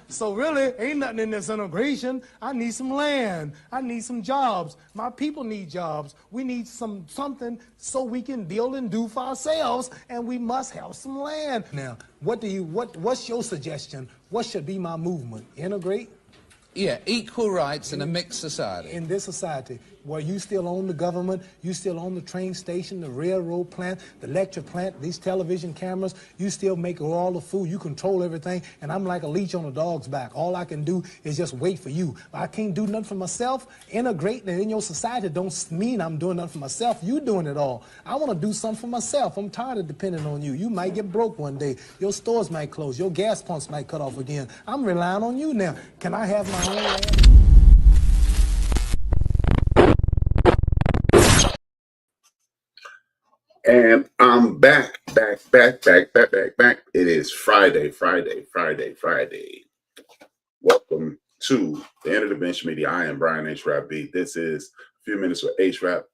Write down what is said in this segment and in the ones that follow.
So really, ain't nothing in this integration. I need some land. I need some jobs. My people need jobs. We need something so we can build and do for ourselves, and we must have some land. Now, what's your suggestion? What should be my movement? Integrate? Yeah, equal rights in a mixed society. In this society, where you still own the government, you still own the train station, the railroad plant, the lecture plant, these television cameras, you still make all the food, you control everything, and I'm like a leech on a dog's back. All I can do is just wait for you. I can't do nothing for myself. Integrating in your society don't mean I'm doing nothing for myself. You doing it all. I want to do something for myself. I'm tired of depending on you. You might get broke one day. Your stores might close. Your gas pumps might cut off again. I'm relying on you now. Can I have my own land? And I'm back. It is Friday. Welcome to the End of the Bench Media. I am Brian HRap. This is a few minutes with HRap,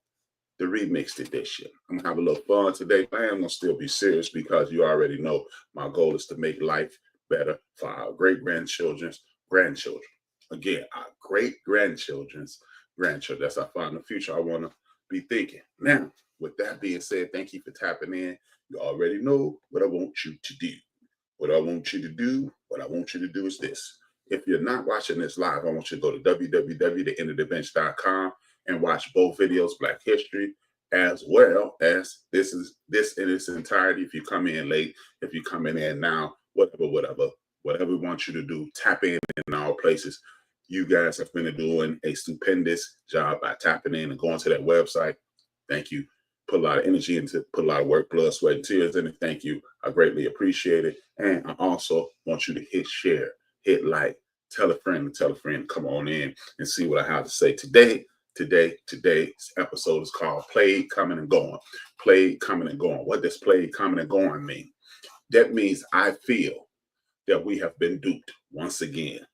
the remixed edition. I'm gonna have a little fun today. I am gonna still be serious because you already know my goal is to make life better for our great-grandchildren's grandchildren. Again, our great-grandchildren's grandchildren. That's how far in the future I want to be thinking. Now, with that being said, thank you for tapping in. You already know what I want you to do. What I want you to do is this. If you're not watching this live, I want you to go to www.theendofthebench.com and watch both videos, Black History, as well as this in its entirety. If you come in late, if you're coming in now, whatever we want you to do, tap in all places. You guys have been doing a stupendous job by tapping in and going to that website. Thank you. Put a lot of energy into, put a lot of work, blood, sweat, and tears in it. Thank you. I greatly appreciate it. And I also want you to hit share, hit like, tell a friend, come on in and see what I have to say today. Today's episode is called Played, Coming and Going. Played, Coming and Going. What does played, coming and going mean? That means I feel that we have been duped once again.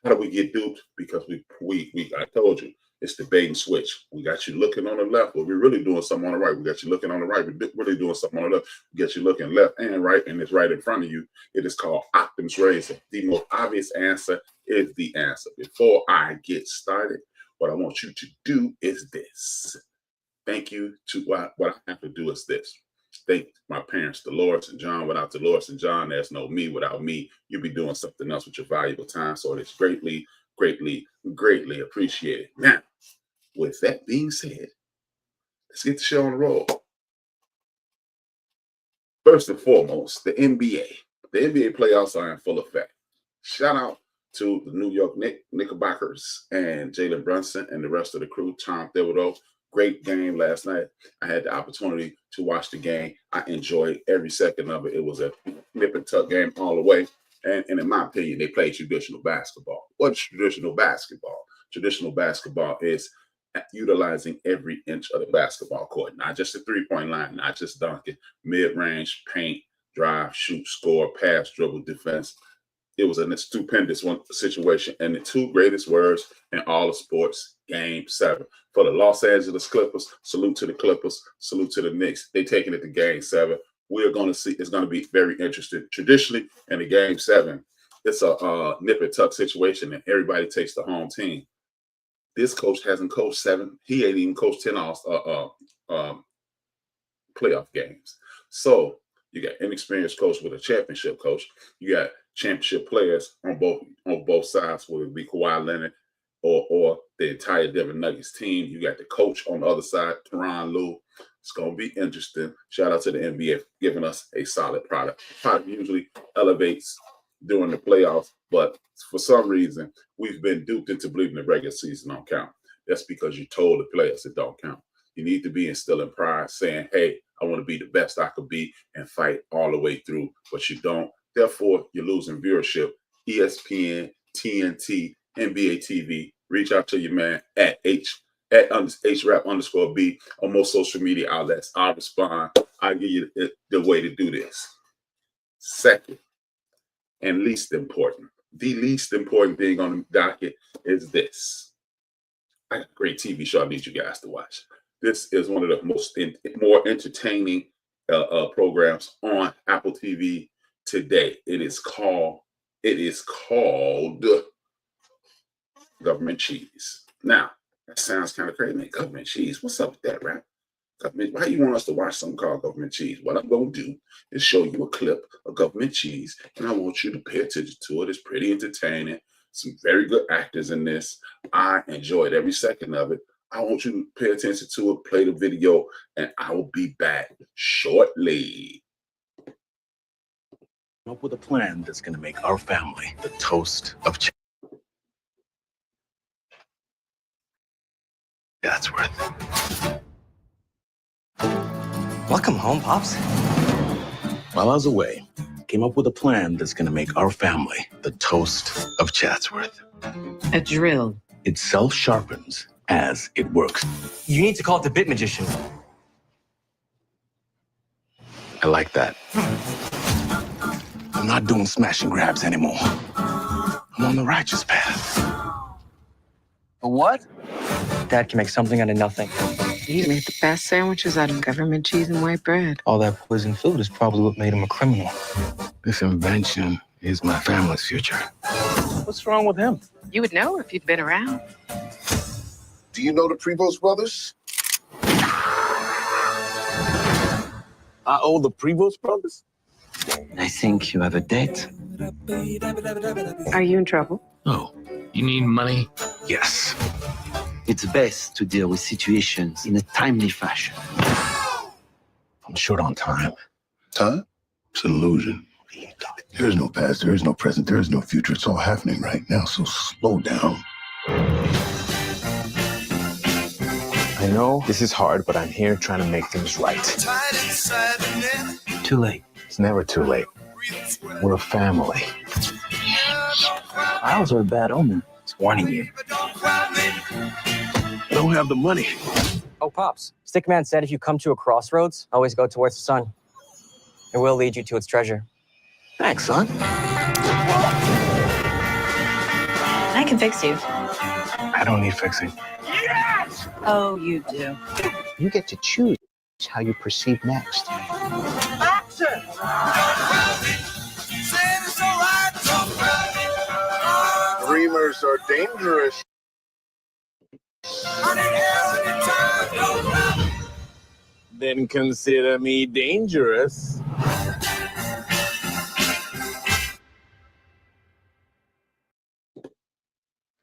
How do we get duped? Because I told you, it's the bait and switch. We got you looking on the left, but we're really doing something on the right. We got you looking on the right, we're really doing something on the left. We got you looking left and right, and it's right in front of you. It is called Occam's razor. The most obvious answer is the answer. Before I get started, what I want you to do is this. Thank you to what I have to do is this. Thank my parents, Dolores and John. Without Dolores and John, there's no me. Without me, you'd be doing something else with your valuable time. So it's greatly appreciated. Now, with that being said, let's get the show on the roll. First and foremost, the NBA. The NBA playoffs are in full effect. Shout out to the New York Knickerbockers and Jalen Brunson and the rest of the crew, Tom Thibodeau. Great game last night. I had the opportunity to watch the game. I enjoyed every second of it. It was a nip and tuck game all the way. And in my opinion, they played traditional basketball. What's traditional basketball? Traditional basketball is utilizing every inch of the basketball court, not just the three-point line, not just dunking, mid-range, paint, drive, shoot, score, pass, dribble, defense. It was a stupendous situation. And the two greatest words in all of sports, Game 7. For the Los Angeles Clippers, salute to the Clippers, salute to the Knicks. They're taking it to Game 7. We're going to see. It's going to be very interesting. Traditionally, in the Game 7, it's a nip and tuck situation, and everybody takes the home team. This coach hasn't coached 7. He ain't even coached 10 playoff games. So you got inexperienced coach with a championship coach. You got championship players on both sides, whether it be Kawhi Leonard or the entire Denver Nuggets team. You got the coach on the other side, Tyronn Lue. It's going to be interesting. Shout out to the NBA for giving us a solid product. Product usually elevates during the playoffs, but for some reason, we've been duped into believing the regular season don't count. That's because you told the players it don't count. You need to be instilling pride, saying, hey, I want to be the best I could be and fight all the way through, but you don't. Therefore, you're losing viewership. ESPN, TNT, NBA TV, reach out to your man at HRap_B on most social media outlets. I'll respond. I'll give you the way to do this. Second, and least important, the least important thing on the docket is this. I got a great TV show I need you guys to watch. This is one of the more entertaining programs on Apple TV today. It is called It is called government cheese. Now, that sounds kind of crazy. Man, government cheese. What's up with that, right? Government, why you want us to watch something called government cheese? What I'm going to do is show you a clip of government cheese, and I want you to pay attention to it. It's pretty entertaining. Some very good actors in this. I enjoyed every second of it. I want you to pay attention to it, play the video, and I will be back shortly. Up with a plan that's going to make our family the toast of Chatsworth. Welcome home, Pops. While I was away, came up with a plan that's going to make our family the toast of Chatsworth. A drill. It self-sharpens as it works. You need to call it the Bit Magician. I like that. I'm not doing smash and grabs anymore. I'm on the righteous path. A what? Dad can make something out of nothing. He made the best sandwiches out of government cheese and white bread. All that poison food is probably what made him a criminal. This invention is my family's future. What's wrong with him? You would know if you'd been around. Do you know the Prevost brothers? I owe the Prevost brothers? I think you have a date. Are you in trouble? Oh, you need money? Yes. It's best to deal with situations in a timely fashion. I'm short on time. Time? It's an illusion. There is no past, there is no present, there is no future. It's all happening right now, so slow down. I know this is hard, but I'm here trying to make things right. Too late. It's never too late. We're a family. Owls are a bad omen. It's warning you. I don't have the money. Oh, Pops. Stickman said if you come to a crossroads, always go towards the sun. It will lead you to its treasure. Thanks, son. I can fix you. I don't need fixing. Oh, you do. You get to choose how you proceed next. Dreamers are dangerous. Then consider me dangerous.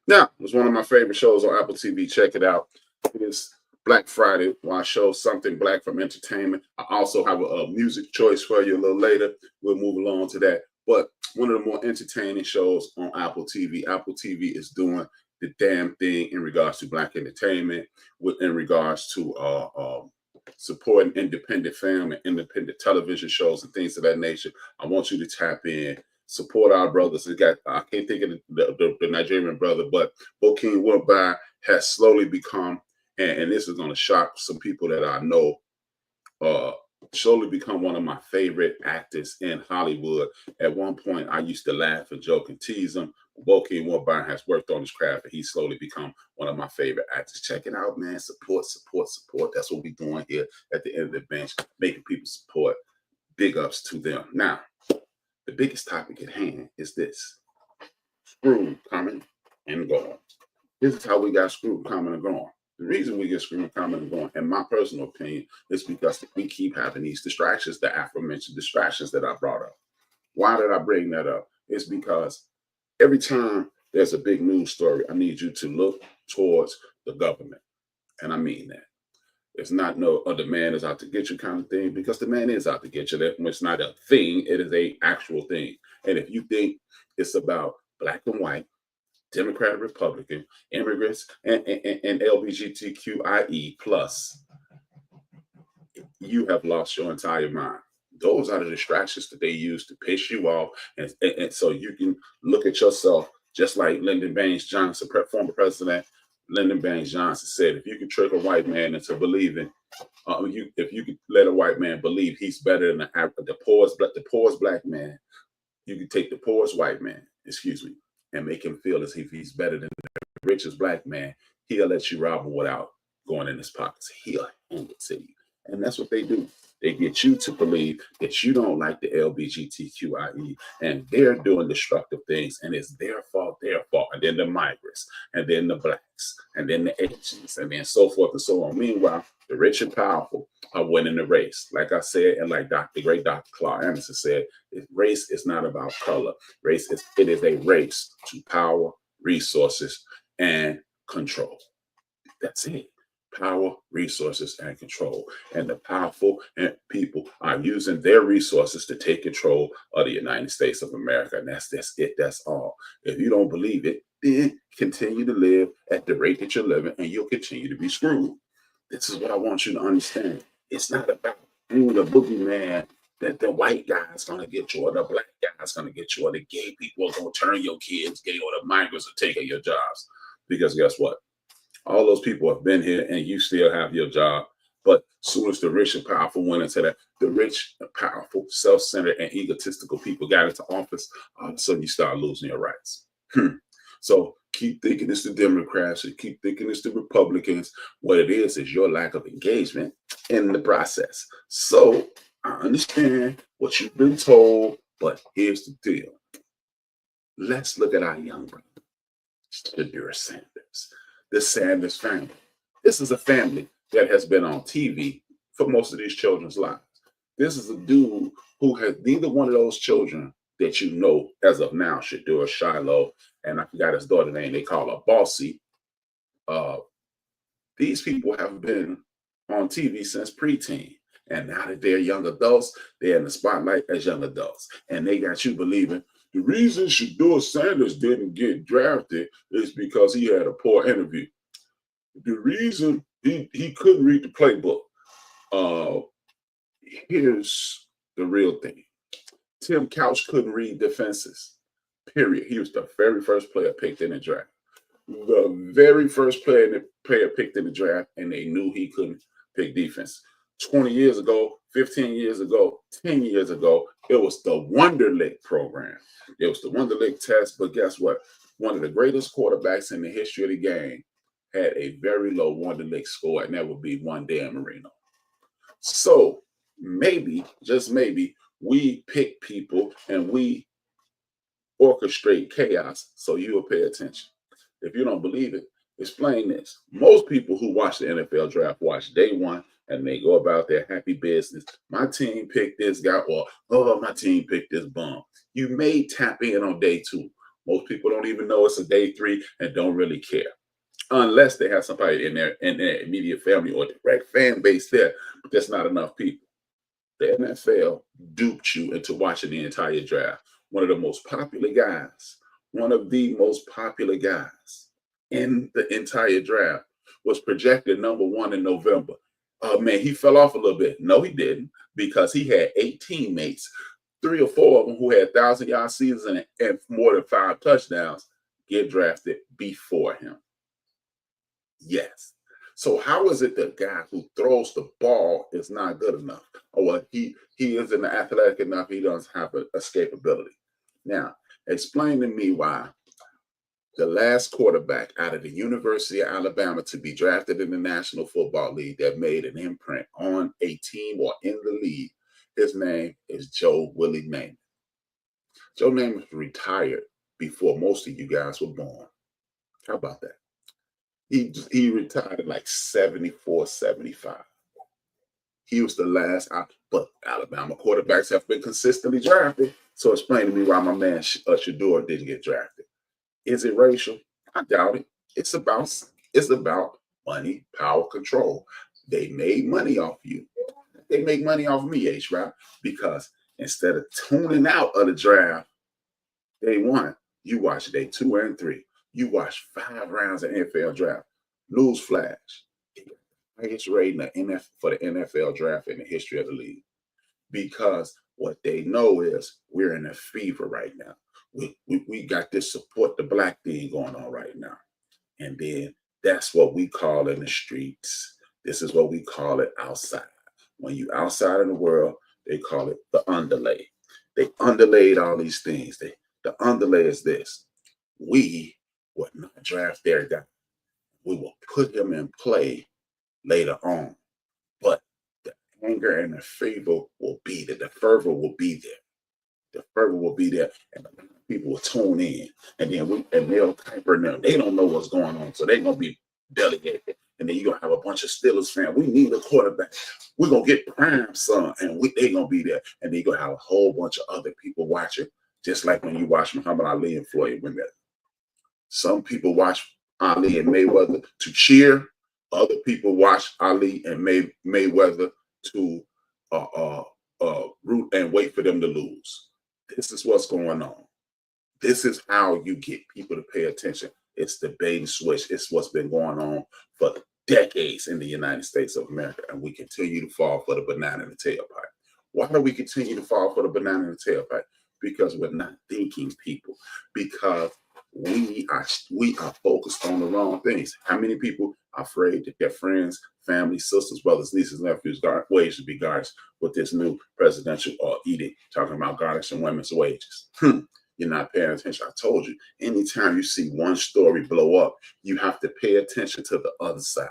Now, it's one of my favorite shows on Apple TV. Check it out. It is Black Friday, where I show something black from entertainment. I also have a music choice for you a little later. We'll move along to that. But one of the more entertaining shows on Apple TV. Apple TV is doing the damn thing in regards to black entertainment, in regards to supporting independent film and independent television shows and things of that nature. I want you to tap in, support our brothers. I can't think of the Nigerian brother, but Bokeem Woodbine has slowly become, and this is going to shock some people that I know, slowly become one of my favorite actors in Hollywood. At one point, I used to laugh and joke and tease him. Bokeem Woodbine has worked on his craft, and he's slowly become one of my favorite actors. Check it out, man. Support, support, support. That's what we're doing here at the end of the bench, making people support. Big ups to them. Now, the biggest topic at hand is this: screwed, coming, and going. This is how we got screwed, coming, and going. The reason we get screwed, coming, and going, in my personal opinion, is because we keep having these distractions, the aforementioned distractions that I brought up. Why did I bring that up? It's because every time there's a big news story, I need you to look towards the government. And I mean that. It's not no other man is out to get you kind of thing, because the man is out to get you. It's not a thing, it is a actual thing. And if you think it's about black and white, Democrat, Republican, immigrants, and LGBTQIE plus, you have lost your entire mind. Those are the distractions that they use to piss you off, and so you can look at yourself just like Lyndon Baines Johnson, former president Lyndon Baines Johnson said, if you can trick a white man into believing, if you could let a white man believe he's better than the poorest black man, you can take the poorest white man, and make him feel as if he's better than the richest black man. He'll let you rob him without going in his pockets. He'll hand it to you. And that's what they do. They get you to believe that you don't like the LGBTQIE, and they're doing destructive things, and it's their fault, and then the migrants, and then the blacks, and then the Asians, and then so forth and so on. Meanwhile, the rich and powerful are winning the race. Like I said, and like the great Dr. Clark Anderson said, race is not about color. It is a race to power, resources, and control. That's it. Power, resources, and control. And the powerful people are using their resources to take control of the United States of America. And that's it. That's all. If you don't believe it, then continue to live at the rate that you're living, and you'll continue to be screwed. This is what I want you to understand. It's not about being the boogeyman that the white guy's going to get you, or the black guy's going to get you, or the gay people are going to turn your kids gay, or the migrants are taking your jobs. Because guess what? All those people have been here, and you still have your job. But as soon as the rich and powerful went into that, the rich and powerful, self-centered, and egotistical people got into office, all of a sudden you start losing your rights. So keep thinking it's the Democrats, and keep thinking it's the Republicans. What it is your lack of engagement in the process. So I understand what you've been told, but here's the deal. Let's look at our young brother, Shedeur Sanders, the Sanders family. This is a family that has been on TV for most of these children's lives. This is a dude who has neither one of those children that you know as of now, Shedeur, Shiloh, and I forgot his daughter's name, they call her Bossy. These people have been on TV since preteen. And now that they're young adults, they're in the spotlight as young adults. And they got you believing the reason Shedeur Sanders didn't get drafted is because he had a poor interview. The reason he couldn't read the playbook. Here's the real thing. Tim Couch couldn't read defenses, period. He was the very first player picked in the draft. The very first player picked in the draft, and they knew he couldn't pick defense. 20 years ago, 15 years ago, 10 years ago, it was the Wonderlic program. It was the Wonderlic test, but guess what? One of the greatest quarterbacks in the history of the game had a very low Wonderlic score, and that would be one Dan Marino. So maybe, just maybe, we pick people and we orchestrate chaos so you will pay attention. If you don't believe it, explain this. Most people who watch the NFL draft watch day one and they go about their happy business. My team picked this guy, or oh, my team picked this bum. You may tap in on day two. Most people don't even know it's a day three and don't really care, unless they have somebody in their immediate family or direct fan base there. But that's not enough people. The NFL duped you into watching the entire draft. One of the most popular guys in the entire draft was projected number one in November. Oh man, he fell off a little bit. No, he didn't, because he had 8 teammates, 3 or 4 of them who had 1,000-yard seasons and more than 5 touchdowns get drafted before him. Yes. So how is it the guy who throws the ball is not good enough? Or well, he isn't athletic enough, he doesn't have an escapability. Now, explain to me why the last quarterback out of the University of Alabama to be drafted in the National Football League that made an imprint on a team or in the league, his name is Joe Willie Namath. Joe Namath retired before most of you guys were born. How about that? He retired at like 74, 75. He was the last, but Alabama quarterbacks have been consistently drafted. So explain to me why my man Shedeur didn't get drafted. Is it racial? I doubt it. It's about money, power, control. They made money off you. They make money off me, HRap, because instead of tuning out of the draft, day one, you watch day 2 and 3. You watch 5 rounds of NFL draft. Newsflash, highest rating for the NFL draft in the history of the league. Because what they know is we're in a fever right now. We got this support the black thing going on right now. And then that's what we call in the streets. This is what we call it outside. When you outside in the world, they call it the underlay. They underlaid all these things. The underlay is this. We would not draft their guy. We will put him in play later on. But the anger and the favor will be there. The fervor will be there. The fervor will be there, and people will tune in, and then they'll pamper them. They don't know what's going on, so they're gonna be delegated, and then you're gonna have a bunch of Steelers fans. We need a quarterback. We're gonna get prime son, and they're gonna be there, and then you're gonna have a whole bunch of other people watching, just like when you watch Muhammad Ali and Floyd Mayweather. Some people watch Ali and Mayweather to cheer. Other people watch Ali and Mayweather to root and wait for them to lose. This is what's going on. This is how you get people to pay attention. It's the bait and switch. It's what's been going on for decades in the United States of America, and we continue to fall for the banana in the tailpipe. Why do we continue to fall for the banana in the tailpipe? Because we're not thinking, people. Because we are focused on the wrong things. How many people are afraid that their friends, family, sisters, brothers, nieces, nephews, wages should be garnished with this new presidential edict talking about garnishing women's wages? You're not paying attention. I told you, anytime you see one story blow up, you have to pay attention to the other side.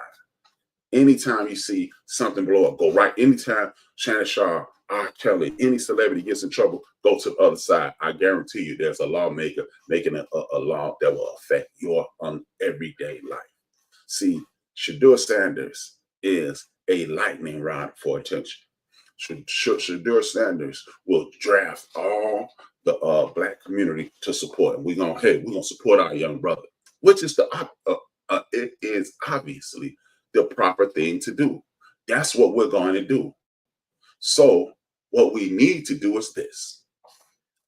Anytime you see something blow up, go right. Anytime Shannon Sharp, R. Kelly, any celebrity gets in trouble, go to the other side. I guarantee you there's a lawmaker making a law that will affect your everyday life. See, Shadur Sanders is a lightning rod for attention. Shadur Sanders will draft all the black community to support. We're gonna support our young brother, which is it is obviously the proper thing to do. That's what we're going to do. So what we need to do is this.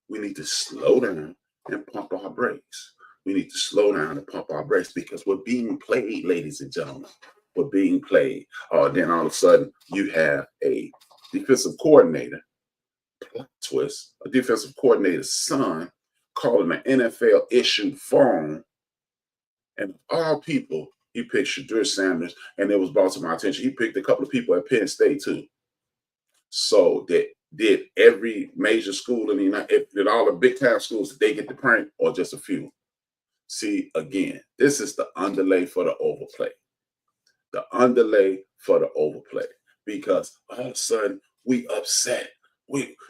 We need to slow down and pump our brakes. We need to slow down and pump our brakes because we're being played, ladies and gentlemen. We're being played. Then all of a sudden you have a defensive coordinator, plot twist, a defensive coordinator's son calling an NFL issued phone. And of all people, he picked Shadur Sanders, and it was brought to my attention. He picked a couple of people at Penn State too. So did every major school in the United, did all the big time schools, did they get the prank or just a few? See, again, this is the underlay for the overplay. The underlay for the overplay. Because all of a sudden we upset.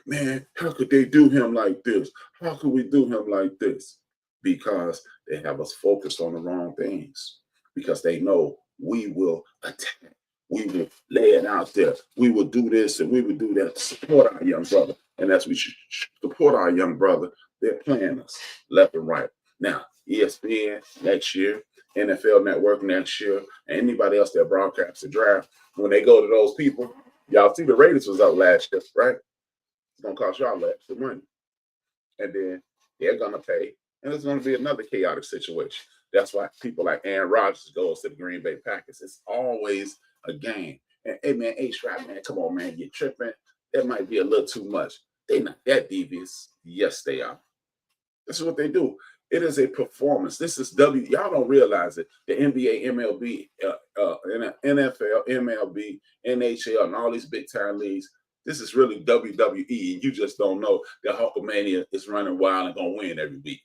Man, how could they do him like this? How could we do him like this? Because they have us focused on the wrong things. Because they know we will attack. We will lay it out there. We will do this and we will do that to support our young brother. And as we should support our young brother, they're playing us left and right. Now, ESPN next year, NFL Network next year, and anybody else that broadcasts the draft, when they go to those people, y'all see the ratings was up last year, right? It's going to cost y'all extra money. And then they're going to pay. And it's going to be another chaotic situation. That's why people like Aaron Rodgers goes to the Green Bay Packers. It's always a game. And hey, man, HRap, man, come on, man, you're tripping. That might be a little too much. They're not that devious. Yes, they are. This is what they do. It is a performance. This is y'all don't realize it. The NBA, MLB, NFL, MLB, NHL, and all these big time leagues. This is really WWE, and you just don't know that Hulkamania is running wild and gonna win every week.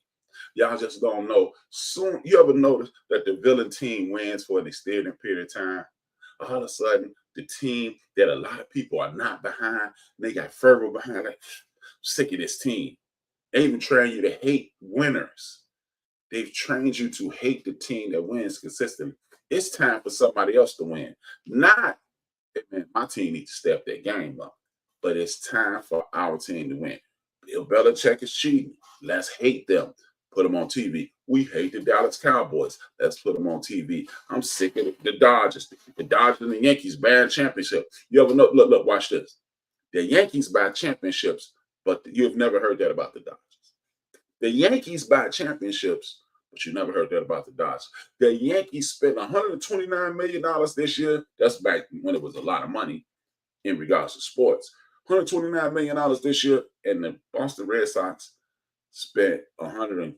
Y'all just don't know. Soon, you ever notice that the villain team wins for an extended period of time? All of a sudden, the team that a lot of people are not behind, they got fervor behind, like, sick of this team. They even train you to hate winners. They've trained you to hate the team that wins consistently. It's time for somebody else to win. Not, man, my team needs to step their game up, but it's time for our team to win. Bill Belichick is cheating. Let's hate them. Put them on TV. We hate the Dallas Cowboys. Let's put them on TV. I'm sick of the Dodgers. The Dodgers and the Yankees buying championships. You ever know? Look, watch this. The Yankees buy championships, but you've never heard that about the Dodgers. The Yankees buy championships, but you never heard that about the Dodgers. The Yankees spent $129 million this year. That's back when it was a lot of money in regards to sports. $129 million this year, and the Boston Red Sox spent $119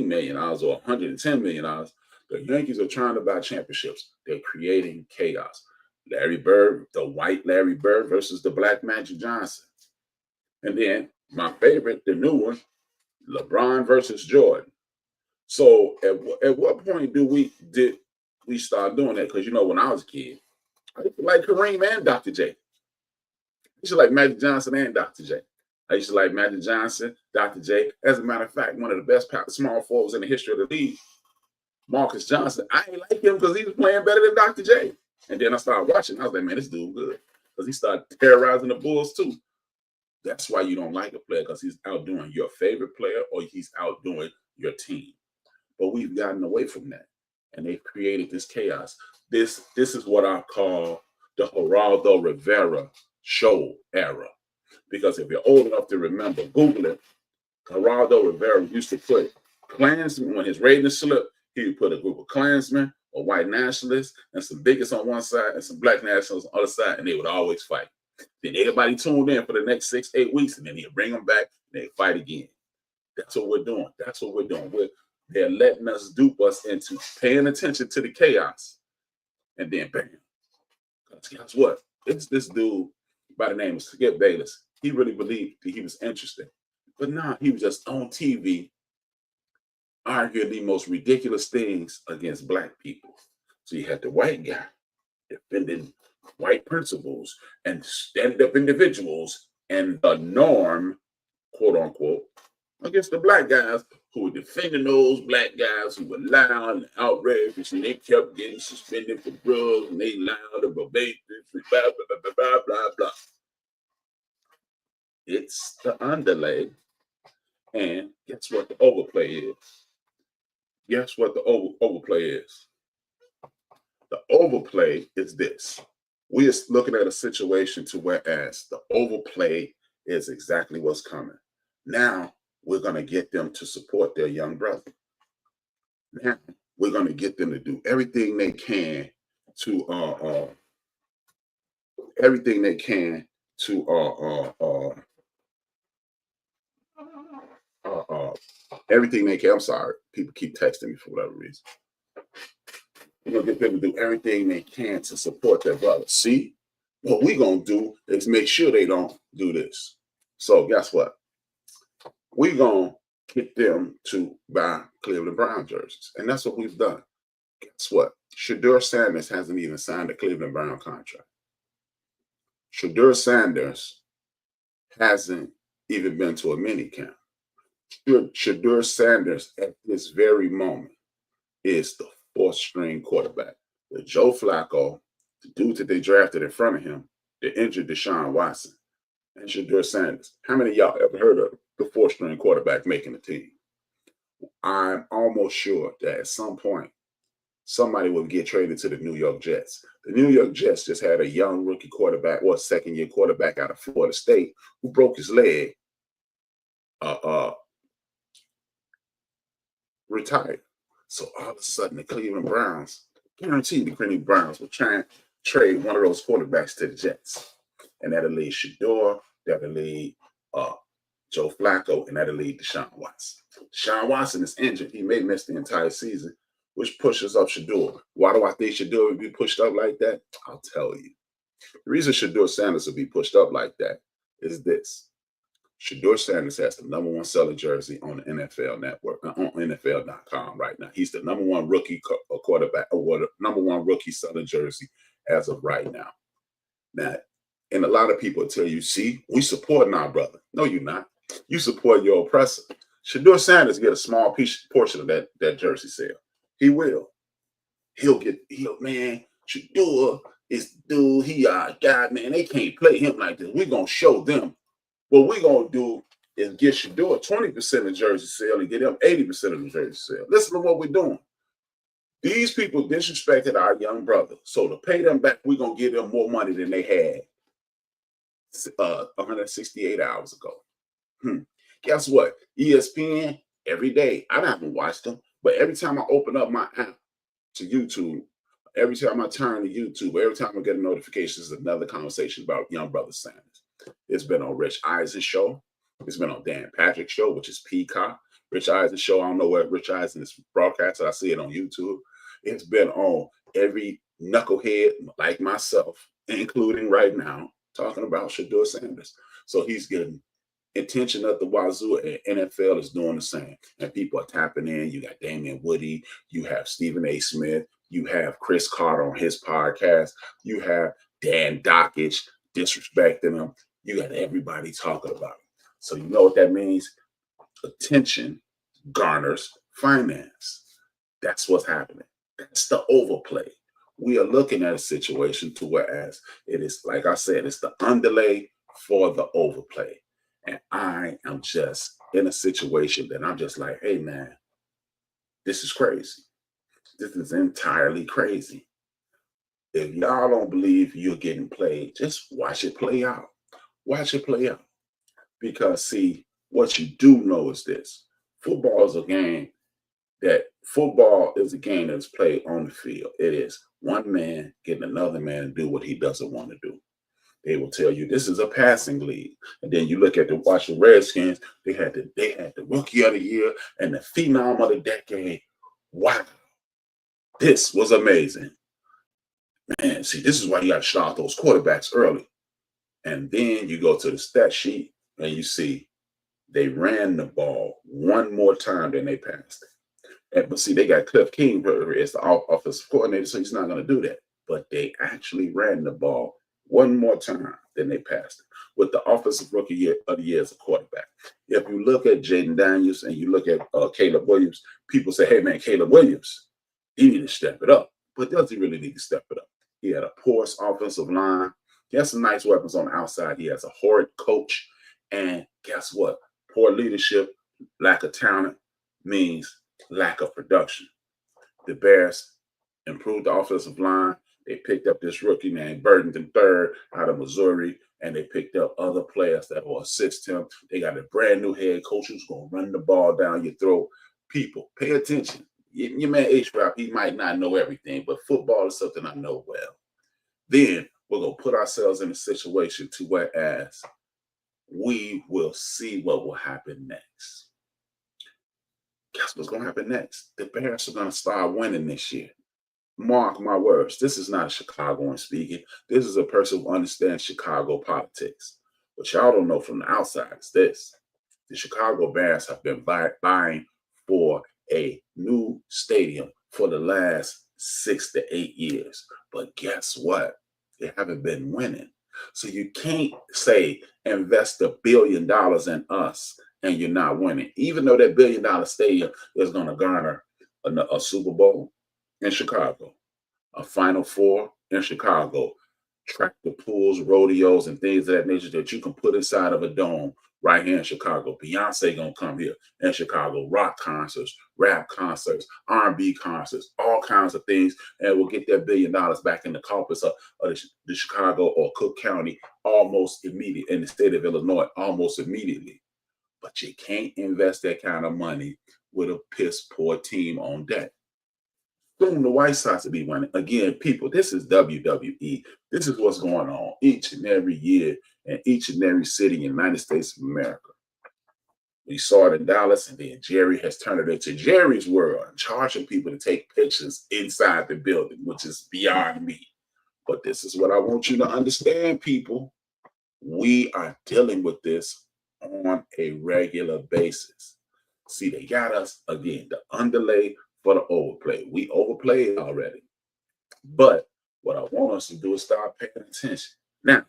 million or $110 million. The Yankees are trying to buy championships. They're creating chaos. Larry Bird, the white Larry Bird versus the black Magic Johnson. And then my favorite, the new one, LeBron versus Jordan. So at what point did we start doing that? Because, you know, when I was a kid, I used to like Kareem and Dr. J. used to like Magic Johnson and Dr. J. I used to like Magic Johnson, Dr. J. As a matter of fact, one of the best small forwards in the history of the league, Marcus Johnson. I ain't like him because he was playing better than Dr. J. And then I started watching. I was like, man, this dude good. Because he started terrorizing the Bulls too. That's why you don't like a player, because he's outdoing your favorite player or he's outdoing your team. But we've gotten away from that. And they've created this chaos. This is what I call the Geraldo Rivera show era. Because if you're old enough to remember, Google it, Geraldo Rivera used to put Klansmen, when his ratings slipped, he would put a group of Klansmen or white nationalists and some bigots on one side and some black nationalists on the other side, and they would always fight. Then everybody tuned in for the next 6-8 weeks, and then he'd bring them back and they'd fight again. That's what we're doing. That's what we're doing. They're letting us dupe us into paying attention to the chaos, and then bam. Because guess what? It's this dude by the name of Skip Bayless. He really believed that he was interesting. But nah, he was just on TV arguing the most ridiculous things against black people. So you had the white guy defending white principles and stand-up individuals and the norm, quote unquote, against the black guys who were defending those black guys who were loud and outrageous, and they kept getting suspended for drugs, and they loud and bodacious, blah, blah, blah, blah, blah, blah. It's the underlay. And guess what the overplay is? Guess what the overplay is? The overplay is this. We are looking at a situation to whereas the overplay is exactly what's coming. Now we're going to get them to support their young brother. Now we're going to get them to do everything they can to everything they can. I'm sorry, people keep texting me for whatever reason. We're gonna get them to do everything they can to support their brother. See, what we're gonna do is make sure they don't do this. So guess what? We're gonna get them to buy Cleveland Brown jerseys, and that's what we've done. Guess what? Shedeur Sanders hasn't even signed a Cleveland Brown contract. Shedeur Sanders hasn't even been to a mini camp. Shedeur Sanders at this very moment is the fourth-string quarterback. With Joe Flacco, the dude that they drafted in front of him, the injured Deshaun Watson, and Shedeur Sanders. How many of y'all ever heard of the fourth-string quarterback making the team? I'm almost sure that at some point, somebody will get traded to the New York Jets. The New York Jets just had a young rookie quarterback, or second-year quarterback out of Florida State, who broke his leg, retired. So all of a sudden, the Cleveland Browns, guaranteed the Cleveland Browns will try and trade one of those quarterbacks to the Jets. And that'll lead Shedeur, that'll lead Joe Flacco, and that'll lead Deshaun Watson. Deshaun Watson is injured. He may miss the entire season, which pushes up Shedeur. Why do I think Shedeur would be pushed up like that? I'll tell you. The reason Shedeur Sanders will be pushed up like that is this. Shedeur Sanders has the number one selling jersey on the NFL network, on NFL.com right now. He's the number one rookie quarterback, or the number one rookie selling jersey as of right now. Now, and a lot of people tell you, see, we supporting our brother. No, you're not. You support your oppressor. Shedeur Sanders get a small portion of that jersey sale. He will. Man, Shedeur is dude, he our guy, man. They can't play him like this. We're going to show them. What we're going to do is get Shedeur 20% of jersey sale and get them 80% of the jersey sale. Listen to what we're doing. These people disrespected our young brother. So to pay them back, we're going to give them more money than they had 168 hours ago. Guess what? ESPN, every day, I haven't watched them, but every time I open up my app to YouTube, every time I turn to YouTube, every time I get a notification, there's another conversation about young brother Sanders. It's been on Rich Eisen's show. It's been on Dan Patrick's show, which is Peacock. Rich Eisen's show, I don't know where Rich Eisen is broadcasted. I see it on YouTube. It's been on every knucklehead like myself, including right now, talking about Shedeur Sanders. So he's getting attention at the wazoo, and NFL is doing the same. And people are tapping in. You got Damian Woody. You have Stephen A. Smith. You have Chris Carter on his podcast. You have Dan Dockich disrespecting him. You got everybody talking about it. So you know what that means? Attention garners finance. That's what's happening. That's the overplay. We are looking at a situation to whereas it is, like I said, it's the underlay for the overplay. And I am just in a situation that I'm just like, hey man, this is crazy. This is entirely crazy. If y'all don't believe you're getting played, just watch it play out. Watch it play out. Because see, what you do know is this. Football is a game that's played on the field. It is one man getting another man to do what he doesn't want to do. They will tell you this is a passing league. And then you look at watch the Redskins, they had the rookie of the year and the phenom of the decade. Wow. This was amazing. Man, see, this is why you got to start those quarterbacks early. And then you go to the stat sheet and you see they ran the ball one more time than they passed it. But see, they got Cliff King as the offensive coordinator, so he's not going to do that. But they actually ran the ball one more time than they passed it with the offensive rookie of the year as a quarterback. If you look at Jaden Daniels and you look at Caleb Williams, people say, hey, man, Caleb Williams, he need to step it up. But does he really need to step it up? He had a porous offensive line. He has some nice weapons on the outside. He has a horrid coach. And guess what? Poor leadership, lack of talent means lack of production. The Bears improved the offensive line. They picked up this rookie named Burton III out of Missouri, and they picked up other players that will assist him. They got a brand new head coach who's going to run the ball down your throat. People, pay attention. Your man HRap, he might not know everything, but football is something I know well. Then we're going to put ourselves in a situation to whereas we will see what will happen next. Guess what's going to happen next? The Bears are going to start winning this year. Mark my words. This is not a Chicagoan speaking. This is a person who understands Chicago politics. What y'all don't know from the outside is this. The Chicago Bears have been buying for a new stadium for the last 6 to 8 years. But guess what? They haven't been winning. So you can't say invest $1 billion in us and you're not winning. Even though that $1 billion stadium is going to garner a Super Bowl in Chicago, a Final Four in Chicago, tractor pools, rodeos, and things of that nature that you can put inside of a dome right here in Chicago. Beyonce gonna come here in Chicago. Rock concerts, rap concerts, R&B concerts, all kinds of things, and we'll get that $1 billion back in the coffers of the Chicago or Cook County almost immediately, in the state of Illinois almost immediately. But you can't invest that kind of money with a piss poor team on deck. Soon the White Sox will be winning. Again, people, this is WWE. This is what's going on each and every year in each and every city in the United States of America. We saw it in Dallas, and then Jerry has turned it into Jerry's world and charging people to take pictures inside the building, which is beyond me. But this is what I want you to understand, people. We are dealing with this on a regular basis. See, they got us, again, the underlay for the overplay. We overplayed already. But what I want us to do is start paying attention. Now,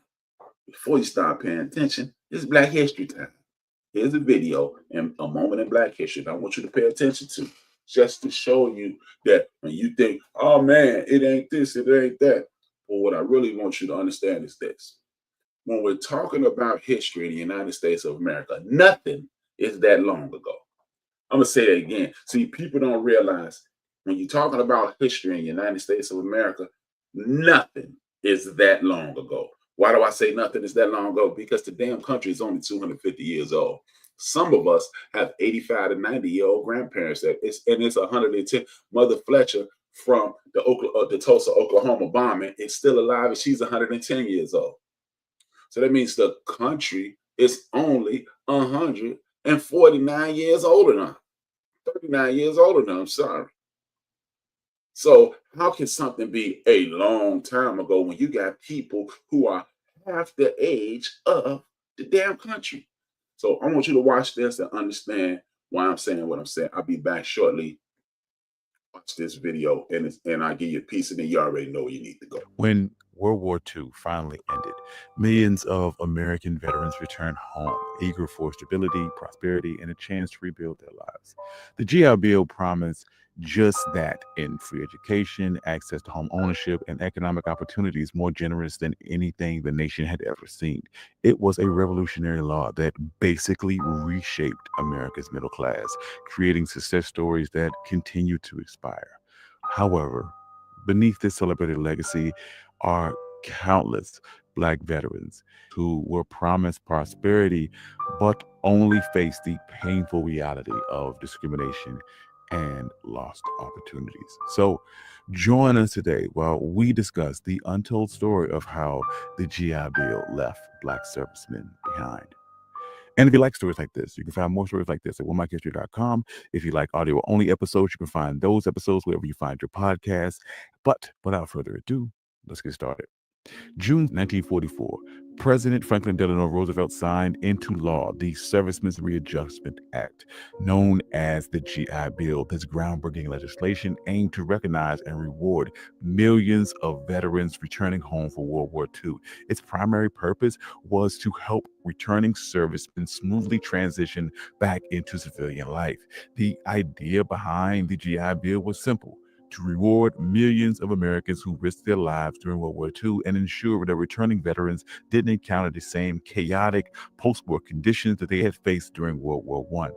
before you start paying attention, it's Black History time. Here's a video and a moment in Black history that I want you to pay attention to, just to show you that when you think, oh man, it ain't this, it ain't that. But what I really want you to understand is this. When we're talking about history in the United States of America, nothing is that long ago. I'm going to say that again. See, people don't realize when you're talking about history in the United States of America, nothing is that long ago. Why do I say nothing is that long ago? Because the damn country is only 250 years old. Some of us have 85 to 90-year-old grandparents and it's 110. Mother Fletcher from the Tulsa, Oklahoma bombing is still alive and she's 110 years old. So that means the country is only 149 years older now. 39 years older now, I'm sorry. So how can something be a long time ago when you got people who are half the age of the damn country? So I want you to watch this and understand why I'm saying what I'm saying. I'll be back shortly. Watch this video and I'll give you a piece and then you already know where you need to go. When World War II finally ended. Millions of American veterans returned home, eager for stability, prosperity, and a chance to rebuild their lives. The GI Bill promised just that in free education, access to home ownership, and economic opportunities more generous than anything the nation had ever seen. It was a revolutionary law that basically reshaped America's middle class, creating success stories that continue to inspire. However, beneath this celebrated legacy are countless Black veterans who were promised prosperity but only faced the painful reality of discrimination and lost opportunities. So, join us today while we discuss the untold story of how the GI Bill left Black servicemen behind. And if you like stories like this, you can find more stories like this at oneMikeHistory.com. If you like audio only episodes, you can find those episodes wherever you find your podcasts. But without further ado, let's get started. June 1944, President Franklin Delano Roosevelt signed into law the Servicemen's Readjustment Act, known as the GI Bill. This groundbreaking legislation aimed to recognize and reward millions of veterans returning home for World War II. Its primary purpose was to help returning servicemen smoothly transition back into civilian life. The idea behind the GI Bill was simple: to reward millions of Americans who risked their lives during World War II and ensure that returning veterans didn't encounter the same chaotic post-war conditions that they had faced during World War I.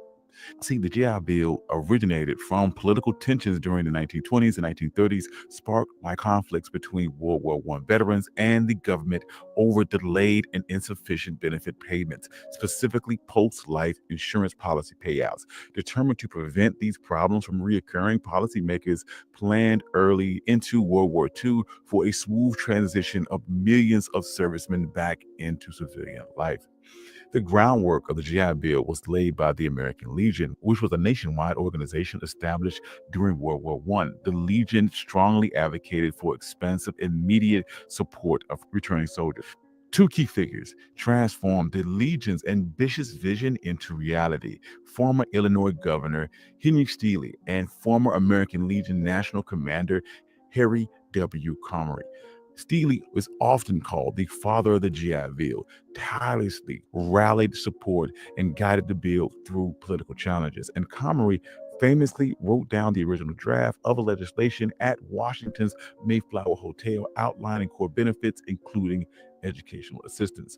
See, the GI Bill originated from political tensions during the 1920s and 1930s, sparked by conflicts between World War I veterans and the government over delayed and insufficient benefit payments, specifically post-life insurance policy payouts. Determined to prevent these problems from reoccurring, policymakers planned early into World War II for a smooth transition of millions of servicemen back into civilian life. The groundwork of the GI Bill was laid by the American Legion, which was a nationwide organization established during World War I. The Legion strongly advocated for expansive, immediate support of returning soldiers. Two key figures transformed the Legion's ambitious vision into reality: former Illinois Governor Henry Steele and former American Legion National Commander Harry W. Comrie. Steele was often called the father of the GI Bill, tirelessly rallied support and guided the bill through political challenges. And Comrie famously wrote down the original draft of a legislation at Washington's Mayflower Hotel, outlining core benefits, including educational assistance.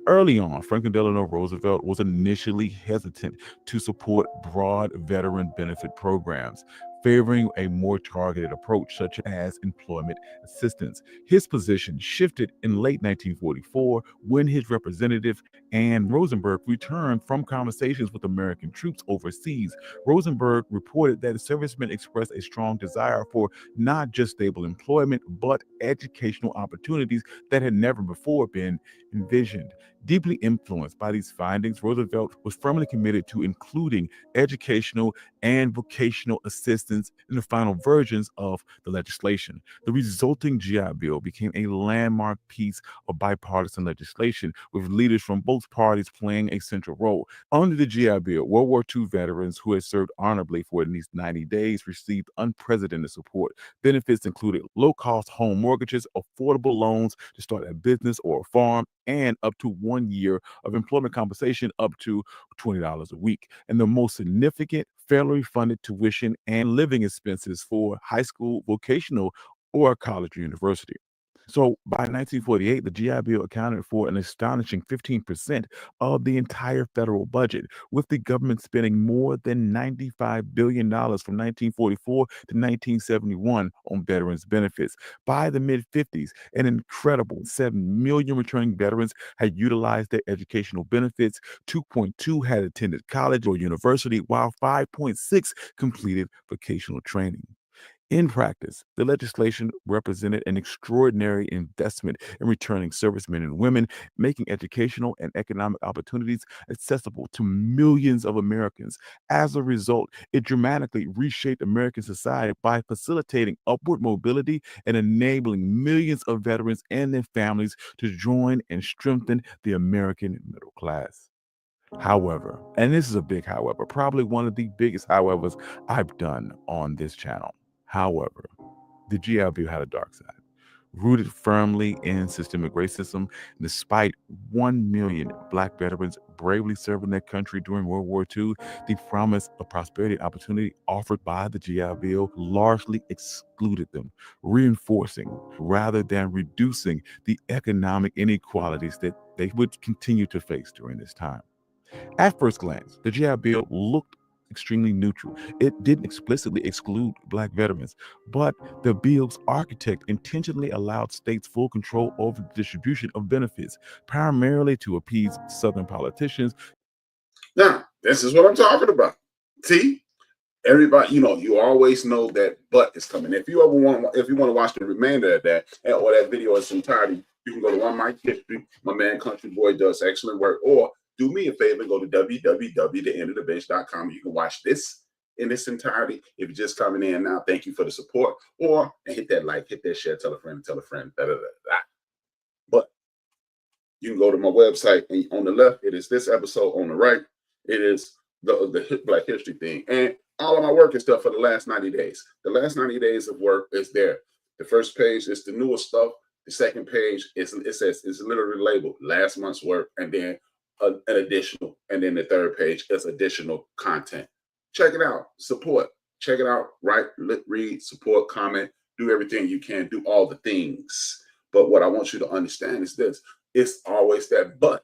Early on, Franklin Delano Roosevelt was initially hesitant to support broad veteran benefit programs, favoring a more targeted approach such as employment assistance. His position shifted in late 1944 when his representative Ann Rosenberg returned from conversations with American troops overseas. Rosenberg reported that servicemen expressed a strong desire for not just stable employment, but educational opportunities that had never before been envisioned. Deeply influenced by these findings, Roosevelt was firmly committed to including educational and vocational assistance in the final versions of the legislation. The resulting GI Bill became a landmark piece of bipartisan legislation, with leaders from both parties playing a central role. Under the GI Bill, World War II veterans who had served honorably for at least 90 days received unprecedented support. Benefits included low-cost home mortgages, affordable loans to start a business or a farm, and up to 1 year of employment compensation up to $20 a week. And the most significant, federally funded tuition and living expenses for high school, vocational, or college or university. So by 1948, the GI Bill accounted for an astonishing 15% of the entire federal budget, with the government spending more than $95 billion from 1944 to 1971 on veterans benefits. By the mid-50s, an incredible 7 million returning veterans had utilized their educational benefits, 2.2 had attended college or university, while 5.6 completed vocational training. In practice, the legislation represented an extraordinary investment in returning servicemen and women, making educational and economic opportunities accessible to millions of Americans. As a result, it dramatically reshaped American society by facilitating upward mobility and enabling millions of veterans and their families to join and strengthen the American middle class. However, and this is a big however, probably one of the biggest howevers I've done on this channel. However, the GI Bill had a dark side. Rooted firmly in systemic racism, despite 1 million Black veterans bravely serving their country during World War II, the promise of prosperity and opportunity offered by the GI Bill largely excluded them, reinforcing rather than reducing the economic inequalities that they would continue to face during this time. At first glance, the GI Bill looked extremely neutral. It didn't explicitly exclude Black veterans, but the bill's architect intentionally allowed states full control over the distribution of benefits, primarily to appease Southern politicians. Now, this is what I'm talking about. See, everybody, you always know that but is coming. If you want to watch the remainder of that or that video in its entirety, you can go to One Mic History. My man Country Boy does excellent work. Or do me a favor and go to www.theendofthebench.com. You can watch this in its entirety. If you're just coming in now, thank you for the support. Or hit that like, hit that share, tell a friend, da, da, da. But you can go to my website, and on the left, it is this episode. On the right, it is the Black History thing. And all of my work and stuff for the last 90 days. The last 90 days of work is there. The first page is the newest stuff. The second page it's literally labeled last month's work, and then an additional, and then the third page is additional content. Check it out. Support. Check it out. Write, read, support, comment, do everything you can. Do all the things. But what I want you to understand is this. It's always that but.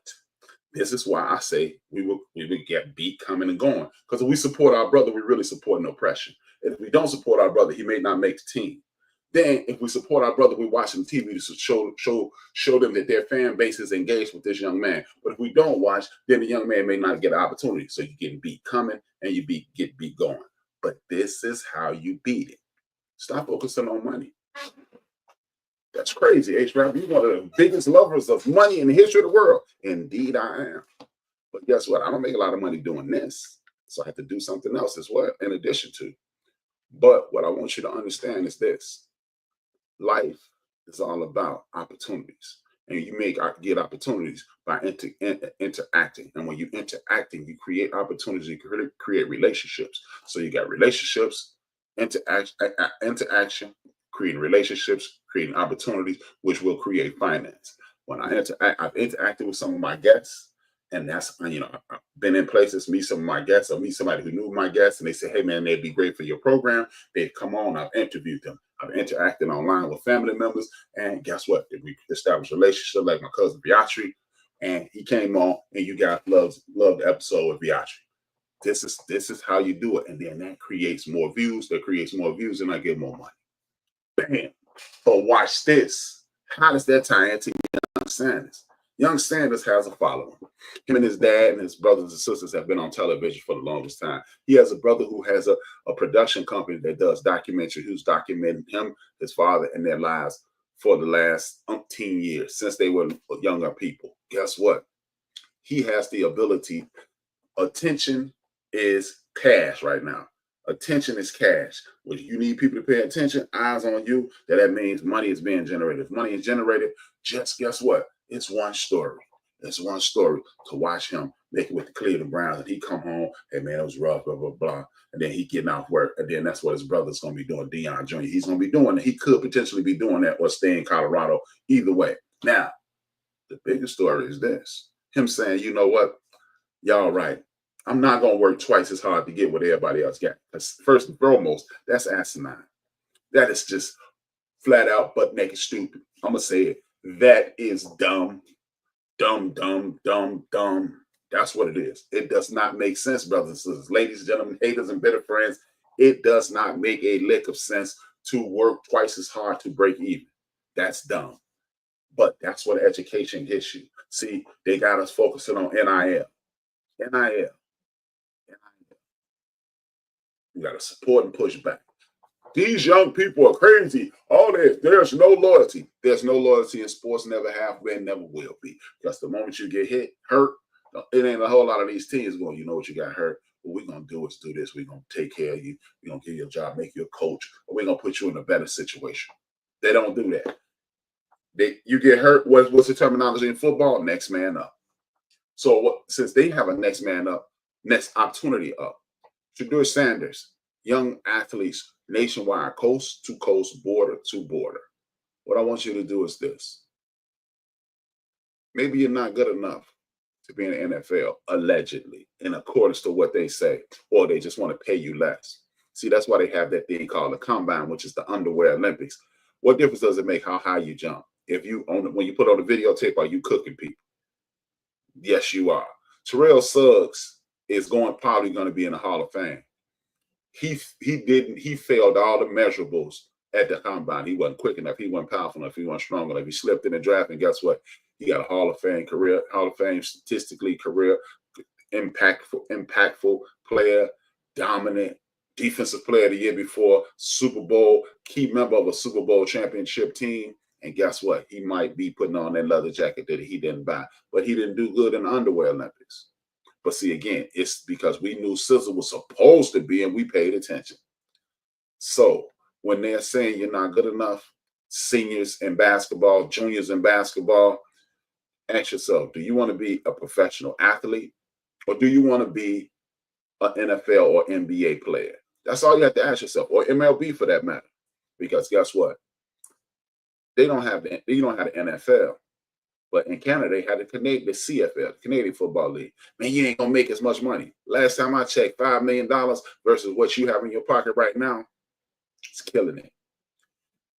This is why I say we will get beat coming and going. Because if we support our brother, we really support no oppression. And if we don't support our brother, he may not make the team. Then if we support our brother, we watch him TV to show them that their fan base is engaged with this young man. But if we don't watch, then the young man may not get an opportunity. So you get beat coming and you get beat going. But this is how you beat it. Stop focusing on money. That's crazy, HRap. You're one of the biggest lovers of money in the history of the world. Indeed, I am. But guess what? I don't make a lot of money doing this. So I have to do something else as well, in addition to. But what I want you to understand is this. Life is all about opportunities. And you get opportunities by interacting. And when you're interacting, you create opportunities, you create relationships. So you got relationships, interaction, creating relationships, creating opportunities, which will create finance. When I've interacted with some of my guests, and that's, I've been in places, meet some of my guests, or meet somebody who knew my guests, and they say, hey, man, they'd be great for your program. They'd come on, I've interviewed them. I've interacted online with family members, and guess what? We established a relationship, like my cousin Beatrice, and he came on, and you guys loved the episode with Beatrice. This is how you do it, and then that creates more views. That creates more views, and I get more money. Bam. But watch this. How does that tie into Young Sanders? Young Sanders has a following. Him and his dad and his brothers and sisters have been on television for the longest time. He has a brother who has a production company that does documentary, who's documenting him, his father, and their lives for the last umpteen years, since they were younger people. Guess what? He has the ability. Attention is cash right now. Attention is cash. When you need people to pay attention, eyes on you, that means money is being generated. If money is generated, just guess what? It's one story. It's one story to watch him make it with the Cleveland Browns. And he come home, hey, man, it was rough, blah, blah, blah. And then he getting off work. And then that's what his brother's going to be doing, Deion Jr. He's going to be doing it. He could potentially be doing that or stay in Colorado. Either way. Now, the biggest story is this. Him saying, you know what? Y'all right. I'm not going to work twice as hard to get what everybody else got. Because first and foremost, that's asinine. That is just flat out butt naked stupid. I'm going to say it. That is dumb. Dumb, dumb, dumb, dumb. That's what it is. It does not make sense, brothers and sisters. Ladies and gentlemen, haters and bitter friends, it does not make a lick of sense to work twice as hard to break even. That's dumb. But that's what education gets you. See, they got us focusing on NIL. NIL. You got to support and push back. These young people are crazy. All this, there's no loyalty. There's no loyalty in sports, never have been, never will be. Because the moment you get hurt, it ain't a whole lot of these teams going, you know what, you got hurt. What we're going to do is do this. We're going to take care of you. We're going to give you a job, make you a coach, or we're going to put you in a better situation. They don't do that. You get hurt, what's the terminology in football? Next man up. So since they have a next man up, next opportunity up, Shedeur Sanders, young athletes nationwide, coast to coast, border to border. What I want you to do is this. Maybe you're not good enough to be in the NFL, allegedly, in accordance to what they say, or they just want to pay you less. See, that's why they have that thing called the combine, which is the underwear Olympics. What difference does it make how high you jump? If you when you put on the videotape, are you cooking people? Yes, you are. Terrell Suggs is probably going to be in the Hall of Fame. He failed all the measurables at the combine. He wasn't quick enough. He wasn't powerful enough. He wasn't strong enough. He slipped in the draft, and guess what? He got a Hall of Fame career, Hall of Fame statistically career, impactful player, dominant defensive player of the year before, Super Bowl, key member of a Super Bowl championship team. And guess what? He might be putting on that leather jacket that he didn't buy, but he didn't do good in the underwear Olympics. But see, again, it's because we knew Sizzle was supposed to be, and we paid attention. So when they're saying you're not good enough, seniors in basketball, juniors in basketball, ask yourself, do you want to be a professional athlete, or do you want to be an NFL or NBA player? That's all you have to ask yourself, or MLB for that matter. Because guess what? You don't have the NFL. But in Canada, they had the CFL, the Canadian Football League. Man, you ain't going to make as much money. Last time I checked, $5 million versus what you have in your pocket right now, it's killing it.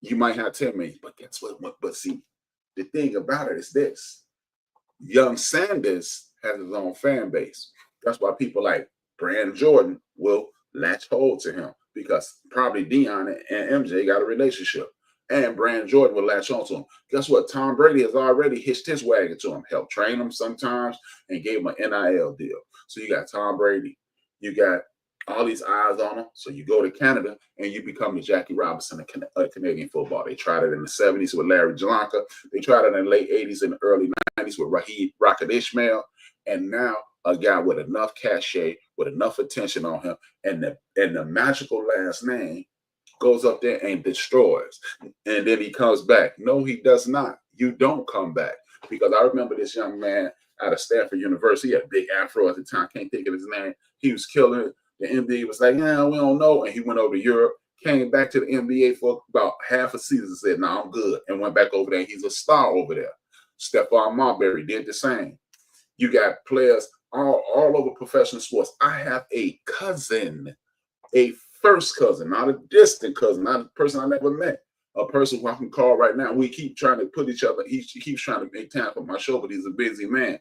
You might have 10 million, but guess what? But see, the thing about it is this. Young Sanders has his own fan base. That's why people like Brandon Jordan will latch hold to him, because probably Deion and MJ got a relationship. And Brandon Jordan will latch on to him. Guess what? Tom Brady has already hitched his wagon to him, helped train him sometimes, and gave him an NIL deal. So you got Tom Brady, you got all these eyes on him. So you go to Canada and you become the Jackie Robinson of Canadian football. They tried it in the 70s with Larry Jalanka. They tried it in the late 80s and the early 90s with Raheem Rocket Ishmael. And now a guy with enough cachet, with enough attention on him, and the magical last name goes up there and destroys. And then he comes back. No, he does not. You don't come back. Because I remember this young man out of Stanford University. He had a big afro at the time. Can't think of his name. He was killing it. The NBA was like, yeah, we don't know. And he went over to Europe, came back to the NBA for about half a season, said, no, I'm good. And went back over there. He's a star over there. Stephon Marbury did the same. You got players all over professional sports. I have a cousin, a first cousin, not a distant cousin, not a person I never met, a person who I can call right now. We keep trying to put each other, he keeps trying to make time for my show, but he's a busy man.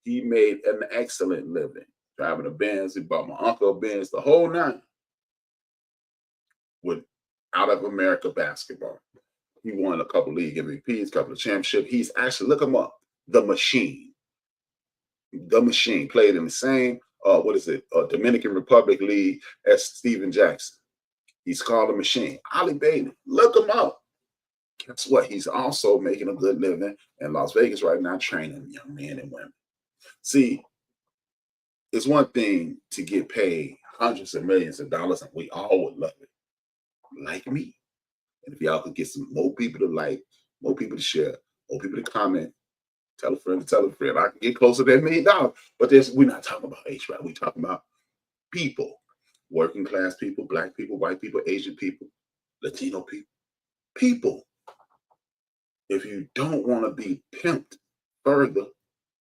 He made an excellent living, driving a Benz. He bought my uncle a Benz, the whole nine, with out of America basketball. He won a couple league MVPs, a couple of championships. He's actually, look him up, The Machine. The Machine played in the same Dominican Republic League as Steven Jackson. He's called The Machine. Ali Bailey, look him up. Guess what? He's also making a good living in Las Vegas right now, training young men and women. See, it's one thing to get paid hundreds of millions of dollars, and we all would love it, like me. And if y'all could get some more people to like, more people to share, more people to comment, tell a friend to tell a friend, I can get closer to $1 million. But we're not talking about HRap. We're talking about people, working class people, black people, white people, Asian people, Latino people. People. If you don't want to be pimped further,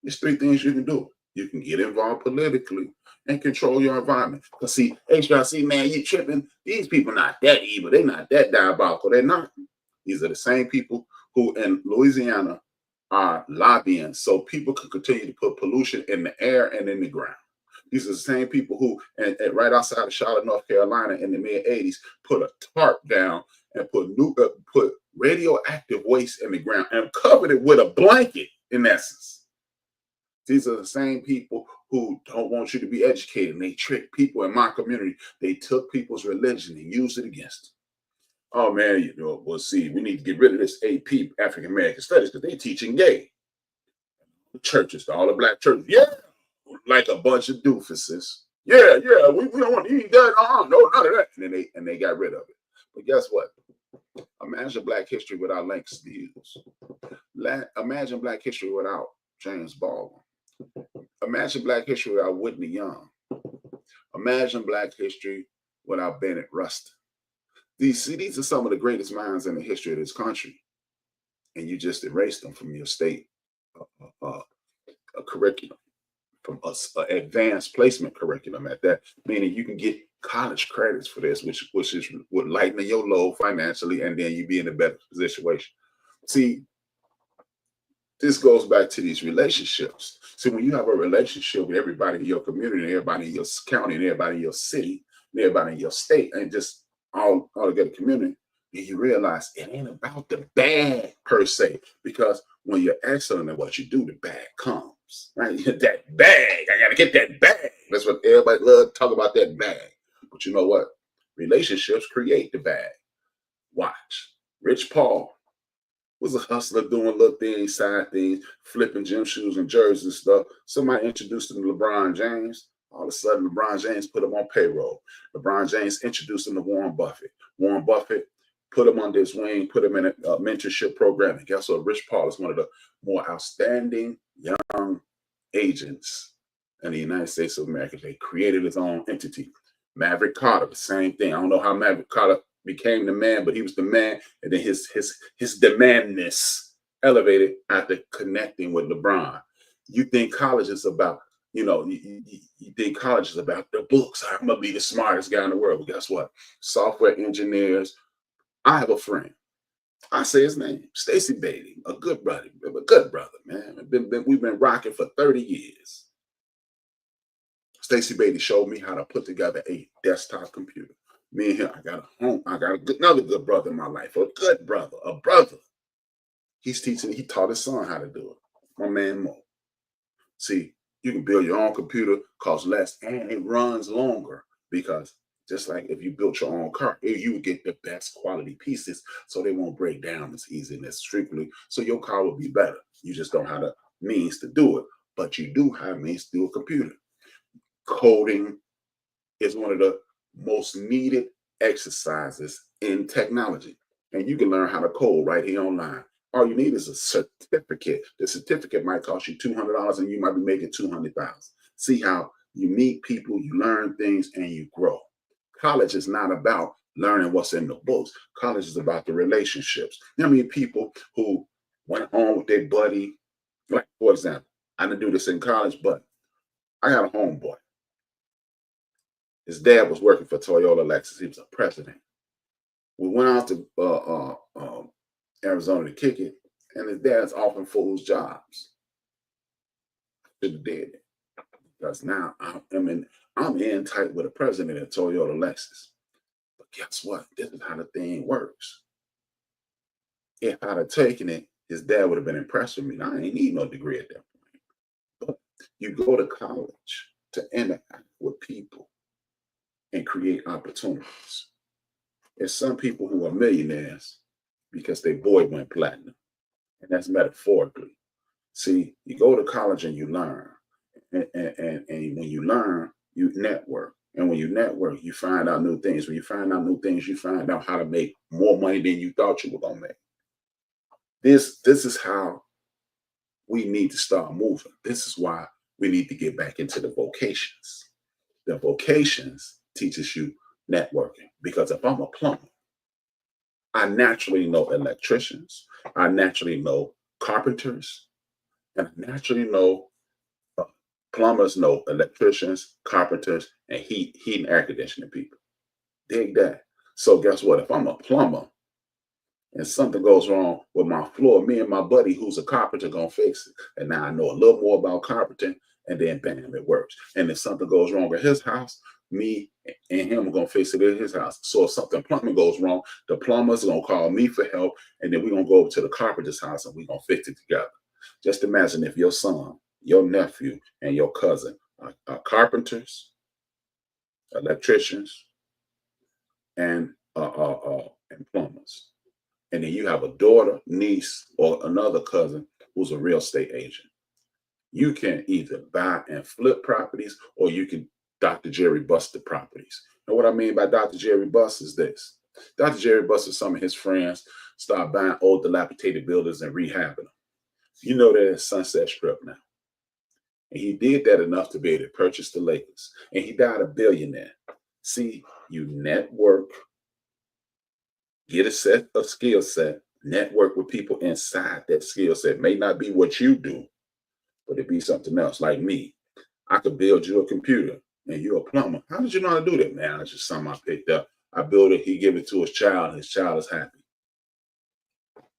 there's 3 things you can do. You can get involved politically and control your environment. Because see, HRC, man, you tripping. These people not that evil. They're not that diabolical. They're not. These are the same people who in Louisiana are lobbying so people could continue to put pollution in the air and in the ground. These are the same people who, and right outside of Charlotte, North Carolina in the mid-'80s, put a tarp down and put radioactive waste in the ground and covered it with a blanket, in essence. These are the same people who don't want you to be educated. And they trick people in my community. They took people's religion and used it against them. Oh, man, well, see, we need to get rid of this AP, African American Studies, because they're teaching gay. The churches, all the black churches, yeah, like a bunch of doofuses. Yeah, we don't want to eat that. No, none of that. And they got rid of it. But guess what? Imagine Black history without Langston Hughes. Imagine Black history without James Baldwin. Imagine Black history without Whitney Young. Imagine Black history without Bennett Rustin. These are some of the greatest minds in the history of this country. and you just erase them from your state curriculum, from advanced placement curriculum at that, meaning you can get college credits for this, which would lighten your load financially, and then you be in a better situation. See, this goes back to these relationships. So when you have a relationship with everybody in your community, and everybody in your county, and everybody in your city, and everybody in your state, and just all together community, then you realize it ain't about the bag per se, because when you're excellent at what you do, the bag comes. Right? That bag, I gotta get that bag. That's what everybody loves to talk about, that bag. But you know what? Relationships create the bag. Watch. Rich Paul was a hustler doing little things, side things, flipping gym shoes and jerseys and stuff. Somebody introduced him to LeBron James. All of a sudden, LeBron James put him on payroll. LeBron James introduced him to Warren Buffett. Warren Buffett put him under his wing, put him in a mentorship program. And guess what? Rich Paul is one of the more outstanding young agents in the United States of America. They created his own entity. Maverick Carter, the same thing. I don't know how Maverick Carter became the man, but he was the man, and then his demandness elevated after connecting with LeBron. You think college is about, you think college is about the books. I'm gonna be the smartest guy in the world. But guess what? Software engineers. I have a friend. I say his name, Stacy Beatty, a good brother, man. We've been rocking for 30 years. Stacy Beatty showed me how to put together a desktop computer. Me and him, I got another good brother in my life, a good brother, a brother. He taught his son how to do it. My man Mo. See, you can build your own computer, costs less, and it runs longer, because just like if you built your own car, you would get the best quality pieces, so they won't break down as easy and as strictly. So your car will be better. You just don't have the means to do it, but you do have means to do a computer. Coding is one of the most needed exercises in technology, and you can learn how to code right here online. All you need is a certificate. The certificate might cost you $200, and you might be making $200,000. See how you meet people, you learn things, and you grow. College is not about learning what's in the books. College is about the relationships. I mean, people who went on with their buddy, like, for example, I didn't do this in college, but I got a homeboy. His dad was working for Toyota Lexus. He was a president. We went out to Arizona to kick it, and his dad's offering fools jobs. Should have did it, because now I'm in tight with the president of Toyota Lexus. But guess what? This is how the thing works. If I'd have taken it, his dad would have been impressed with me. Now, I ain't need no degree at that point. But you go to college to interact with people and create opportunities. There's some people who are millionaires because their boy went platinum, and that's metaphorically. See, you go to college and you learn, and when you learn, you network, and when you network, you find out new things. When you find out new things, you find out how to make more money than you thought you were gonna make. This is how we need to start moving. This is why we need to get back into the vocations. The vocations teaches you networking, because if I'm a plumber, I naturally know electricians, I naturally know carpenters, and I naturally know plumbers, know electricians, carpenters, and heat and air conditioning people. Dig that. So guess what? If I'm a plumber and something goes wrong with my floor, me and my buddy who's a carpenter gonna fix it. And now I know a little more about carpenting, and then bam, it works. And if something goes wrong at his house, me and him are gonna fix it at his house. So if something plumbing goes wrong, the plumber's gonna call me for help, and then we're gonna go over to the carpenter's house and we're gonna fix it together. Just imagine if your son, your nephew, and your cousin are carpenters, electricians, and plumbers. And then you have a daughter, niece, or another cousin who's a real estate agent. You can either buy and flip properties, or you can Dr. Jerry Bust the properties. And what I mean by Dr. Jerry Bust is this. Dr. Jerry Bust and some of his friends start buying old dilapidated buildings and rehabbing them. You know that it's Sunset Strip now. And he did that enough to be able to purchase the Lakers. And he died a billionaire. See, you network, get a skill set, Network with people inside that skill set. May not be what you do, but it be something else. Like me, I could build you a computer and you're a plumber. How did you know how to do that? Man, it's just something I picked up. I built it, he give it to his child is happy.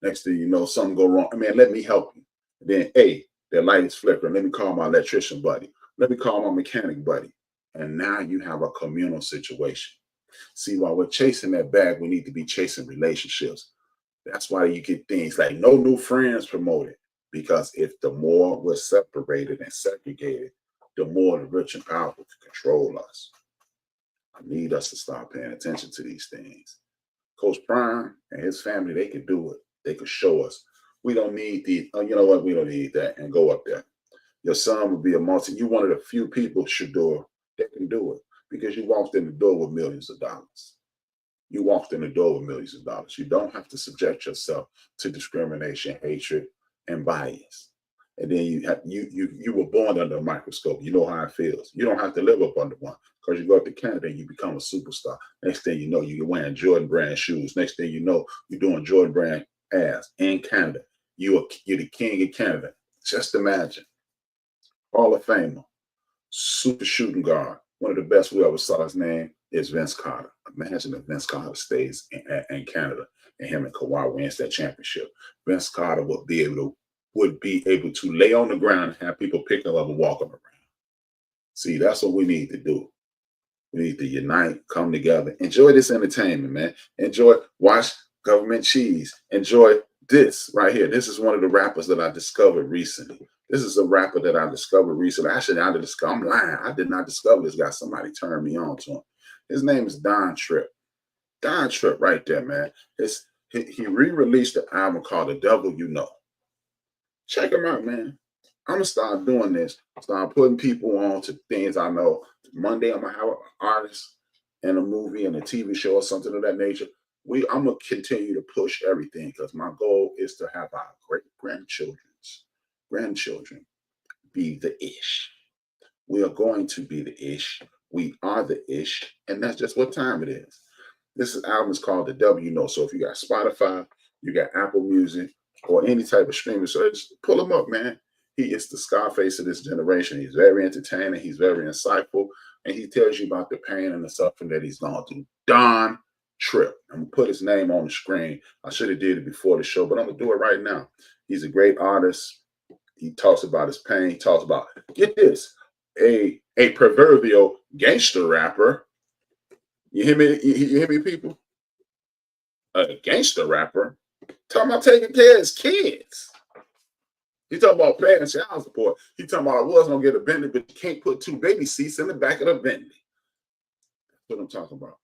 Next thing you know, something go wrong. Man, let me help you. And then, hey, the light is flickering. Let me call my electrician buddy. Let me call my mechanic buddy. And now you have a communal situation. See, while we're chasing that bag, we need to be chasing relationships. That's why you get things like no new friends promoted. Because if the more we're separated and segregated, the more the rich and powerful can control us. I need us to start paying attention to these things. Coach Prime and his family, they could do it. They could show us. We don't need the, you know what, we don't need that, and go up there. Your son would be a you one of the few people, Shador, that can do it because you walked in the door with millions of dollars. You walked in the door with millions of dollars. You don't have to subject yourself to discrimination, hatred, and bias. And then you were born under a microscope. You know how it feels. You don't have to live up under one because you go up to Canada and you become a superstar. Next thing you know, you're wearing Jordan brand shoes. Next thing you know, you're doing Jordan brand ads in Canada. You're the king of Canada. Just imagine. Hall of Famer, super shooting guard. One of the best we ever saw. His name is Vince Carter. Imagine if Vince Carter stays in Canada and him and Kawhi wins that championship. Vince Carter would be able to lay on the ground and have people pick him up and walk him around. See, that's what we need to do. We need to unite, come together, enjoy this entertainment, man. Watch Government Cheese. Enjoy this right here. This is one of the rappers that I discovered recently. This is a rapper that I discovered recently. Actually, I'm lying. I did not discover this guy. Somebody turned me on to him. His name is Don Tripp. Don Tripp right there, man. He re-released an album called The Devil You Know. Check him out, man. I'm going to start doing this. Start putting people on to things I know. Monday, I'm going to have an artist in a movie and a TV show or something of that nature. I'm going to continue to push everything because my goal is to have our great-grandchildren be the ish. We are going to be the ish. We are the ish. And that's just what time it is. This album is called The Devil You Know. So if you got Spotify, you got Apple Music, or any type of streaming service, pull him up, man. He is the Scarface of this generation. He's very entertaining. He's very insightful. And he tells you about the pain and the suffering that he's gone through. Don Tripp. I'm going to put his name on the screen. I should have did it before the show, but I'm going to do it right now. He's a great artist. He talks about his pain. He talks about, get this, a proverbial gangster rapper. You hear me? You hear me, people? A gangster rapper talking about taking care of his kids. He talking about paying child support. He talking about I was gonna get a Bentley, but you can't put 2 baby seats in the back of the Bentley. That's what I'm talking about.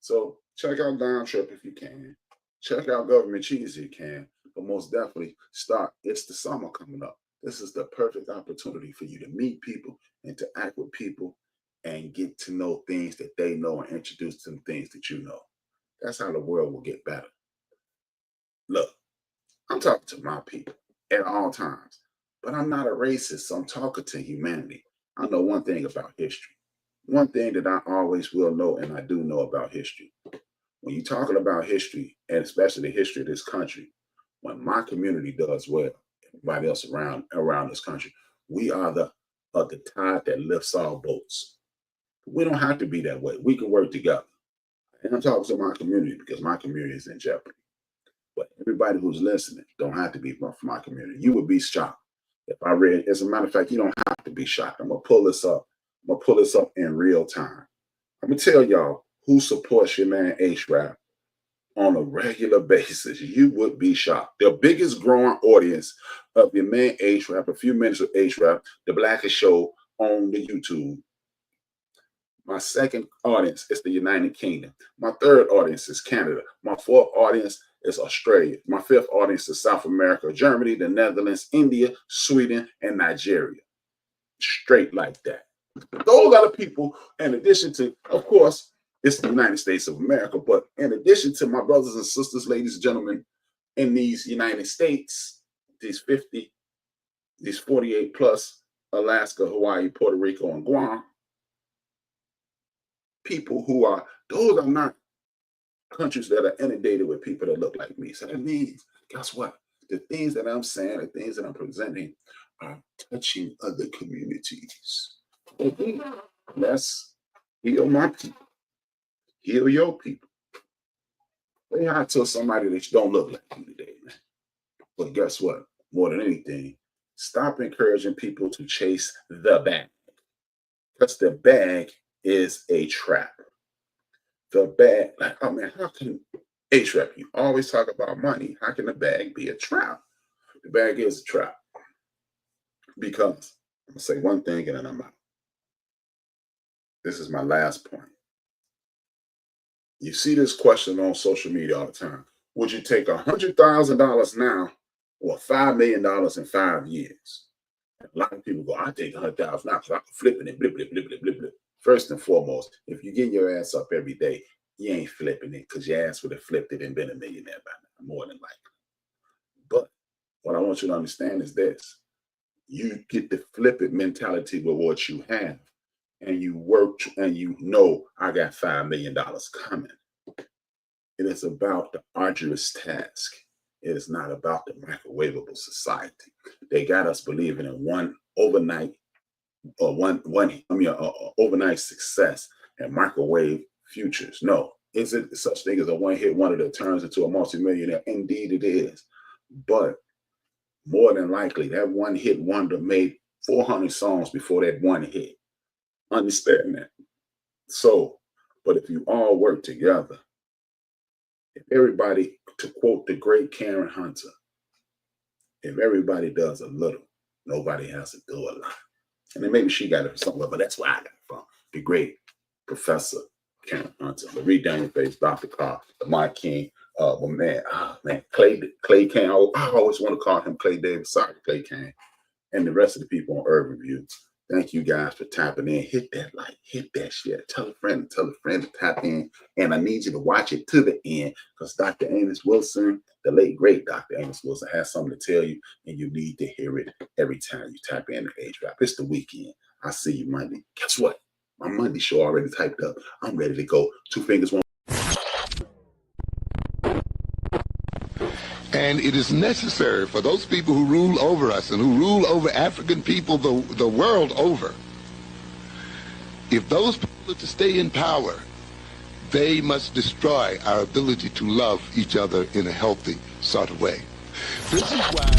So check out Don Tripp if you can. Check out Government Cheese if you can. But most definitely start. It's the summer coming up. This is the perfect opportunity for you to meet people, interact with people, and get to know things that they know and introduce them things that you know. That's how the world will get better. Look, I'm talking to my people at all times, but I'm not a racist, so I'm talking to humanity. I know one thing about history. One thing that I always will know, and I do know about history. When you're talking about history, and especially the history of this country, when my community does well, everybody else around this country, we are the tide that lifts all boats. We don't have to be that way. We can work together. And I'm talking to my community because my community is in jeopardy. But everybody who's listening don't have to be from my community. You would be shocked if I read. As a matter of fact, you don't have to be shocked. I'm gonna pull this up. I'm gonna pull this up in real time. I'm gonna tell y'all who supports your man HRap on a regular basis. You would be shocked. The biggest growing audience of your man HRap, a few minutes of HRap, the Blackest Show on the YouTube. My second audience is the United Kingdom. My third audience is Canada. My fourth audience is Australia. My fifth audience is South America, Germany, the Netherlands, India, Sweden, and Nigeria. Straight like that. Those are the people, in addition to, of course, it's the United States of America, but in addition to my brothers and sisters, ladies and gentlemen, in these United States, these 48 plus, Alaska, Hawaii, Puerto Rico, and Guam, people who are, those are not countries that are inundated with people that look like me. So that means, guess what? The things that I'm saying, the things that I'm presenting are touching other communities. Let's heal my people. Heal your people. Say hi to somebody that don't look like you today, man. But guess what? More than anything, stop encouraging people to chase the bag. Because the bag is a trap. The bag, like, oh man, how can HRap, you always talk about money. How can the bag be a trap? The bag is a trap. Because I'm gonna say one thing and then I'm out. This is my last point. You see this question on social media all the time. Would you take $100,000 now or $5 million in 5 years? A lot of people go, I take $100,000 now because I can flip it and blip, blip, blip, blip, blip, blip. First and foremost, if you get your ass up every day, you ain't flipping it because your ass would have flipped it and been a millionaire by now, more than likely. But what I want you to understand is this. You get the flip it mentality with what you have, and you work and you know I got $5 million coming. It is about the arduous task. It is not about the microwavable society. They got us believing in one overnight overnight success and microwave futures. No, is it such thing as a one-hit wonder that turns into a multimillionaire? Indeed it is. But more than likely, that one-hit wonder made 400 songs before that one hit. Understand that. So, but if you all work together, if everybody, to quote the great Karen Hunter, if everybody does a little, nobody has to do a lot. And then maybe she got it from somewhere, but that's where I got it from. The great Professor Karen Hunter, Marie Daniel Face, Dr. Carr, Lamar King, Clay Kane. I always want to call him Clay Davis. Sorry, Clay Kane. And the rest of the people on Urban View. Thank you guys for tapping in. Hit that like, hit that share. Tell a friend to tap in. And I need you to watch it to the end because Dr. Amos Wilson, the late, great Dr. Amos Wilson, has something to tell you, and you need to hear it every time you tap in to HRap. It's the weekend. I'll see you Monday. Guess what? My Monday show already typed up. I'm ready to go. 2 fingers, one. And it is necessary for those people who rule over us and who rule over African people the world over, if those people are to stay in power, they must destroy our ability to love each other in a healthy sort of way. This is why